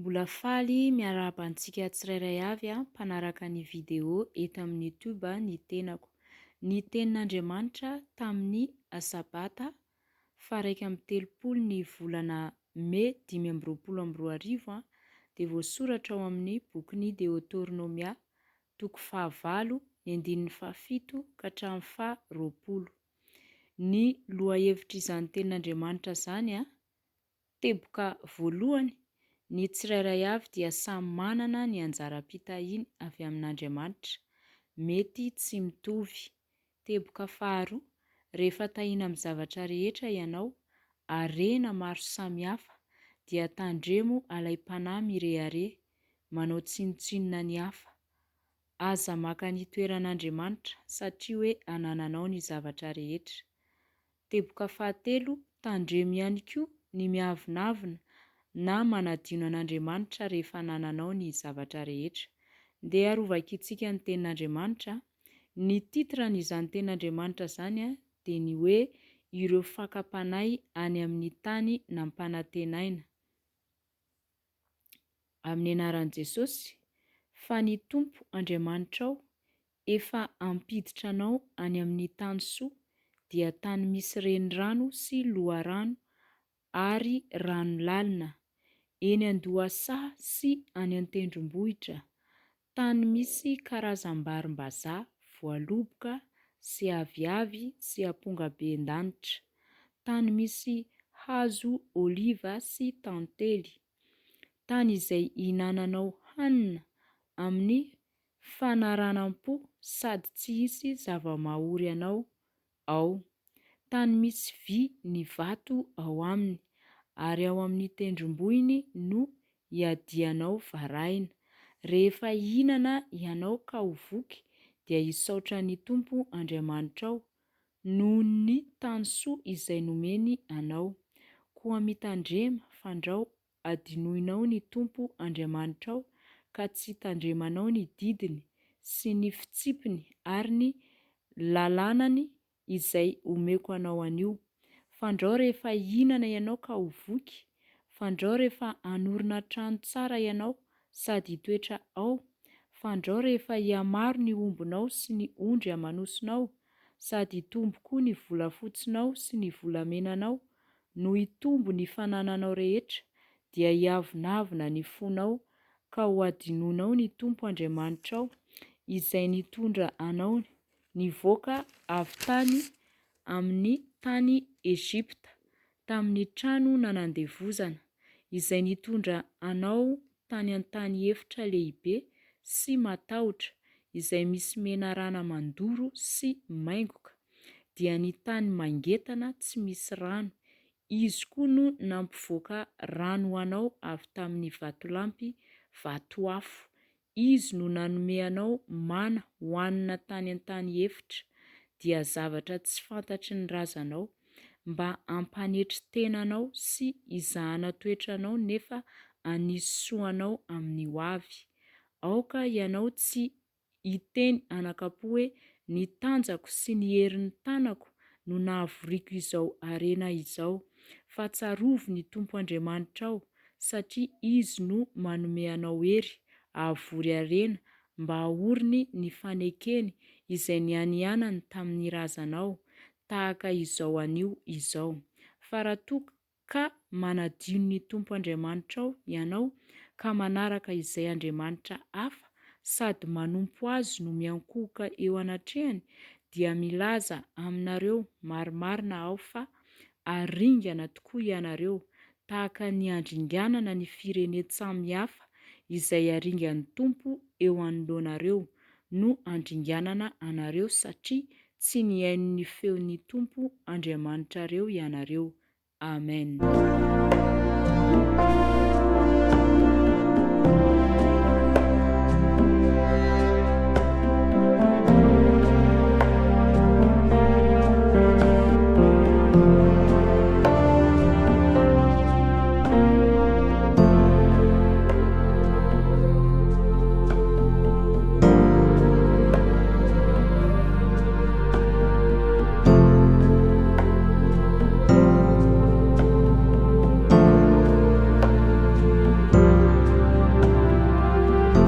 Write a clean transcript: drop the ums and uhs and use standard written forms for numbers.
Mbola faly miara-bantsika tsirairay avy mpanaraka ny video eto amin'ny YouTube ny tenako. Ny tenin'Andriamanitra tamin'ny Asabata 1 ny volana May 2024 dia voasoratra ao amin'ny bokin'ny Deoteronomia 9:7 ka hatramin'ny 20. Ny lohahevitrizany tenin'Andriamanitra izany teboka voalohany, ny tsirairay avy dia samy manana ny anjara-pitahiny avy amin'Andriamanitra, mety tsy mitovy. Teboka faharoa, rehefa tahina amin'ny zavatra rehetra ianao, harena maro samihafa, dia tandremo alai-panahy mirehare, manao tsinotsinona ny hafa. Aza maka ny toeran'Andriamanitra satria hoe anananao ny zavatra rehetra. Teboka fahatelo, tandremo ihany koa ny miavonavona na manadino an'Andriamanitra rehefa anananao ny zavatra rehetra. Ndeha arovakitsika ny tenin'Andriamanitra, ny titran'izany tenin'Andriamanitra izany dia ny hoe ireo fakapanahy any amin'ny tany nampanantenaina. Amin'ny anaran'i Jesosy, fa ny Tompo Andriamanitrao efa ampiditra anao any amin'ny tany soa, dia tany misy renirano sy loharano ary rano lalina, eny Andohasaha sy any an-tendrombohitra, tany misy karazam-barim-bazaha, voaloboka sy aviavy sy ampongaben-danitra, tany misy hazo oliva sy tantely, tany izay ihinananao hanina amin'ny fanaranam-po sady tsy hisy zava-mahaory anao ao, tany misy vy ny vato ao aminy, ary ao amin'ny tendrombohiny no iadianao varahina. Rehefa hihinana ianao ka ho voky, dia hisaotra ny Tompo Andriamanitrao noho ny tany soa izay nomeny anao. Koa mitandrema fandrao adinoinao ny Tompo Andriamanitrao ka tsy tandremanao ny didiny sy ny fitsipiny ary ny lalànany izay omeko anao anio. Fandrao rehefa hihinana ianao ka ho voky, fandrao rehefa hanorina trano tsara ianao sady hitoetra ao, fandrao rehefa hihamaro ny ombonao sy ny ondry amanosonao, sady hitombo koa ny volafotsinao sy ny volamenanao, no hitombo ny fanananao rehetra, dia hiavonavona ny fonao ka ho adinoinao ny Tompo Andriamanitrao izay nitondra anao nivoaka avy tany amin'ny tany Ezipta tamin'ny trano nanandevozana, izay nitondra anao tany an-tany efitra lehibe sy matahotra izay misy menarana mandoro sy maingoka, dia ny tany mangetana tsy misy rano. Izy koa no nampivoaka rano ho anao avy tamin'ny vatolampy vatoafo. Izy no nanome anao mana hohanina tany an-tany efitra, dia zavatra tsy fantatry ny razanao, mba hampanetry tenanao sy hizahana toetranao nefa hanisy soanao amin'ny ho avy. Aoka ianao tsy hiteny anakapo hoe ny tanjako sy ny herin'ny tanako no nahavoriako izao harena izao, fa tsarovo ny Tompo Andriamanitrao satria izy no manome anao hery ahavory harena mba hahoriny ny fanekeny izay nianianany tamin'ny razanao, tahaka izao anio izao. Fa raha toa ka manadino ny Tompo Andriamanitrao ianao ka manaraka izay andriamanitra hafa sady manompo azy no miankohoka eo anatrehany, dia milaza aminareo marimarina aho fa haringana tokoa ianareo, tahaka ny andringanana ny firenena samihafa izay haringan'ny Tompo eo anoloanareo no andringanana anareo satria tsy nihaino ny feon'ny Tompo Andriamanitrareo ianareo. Amen.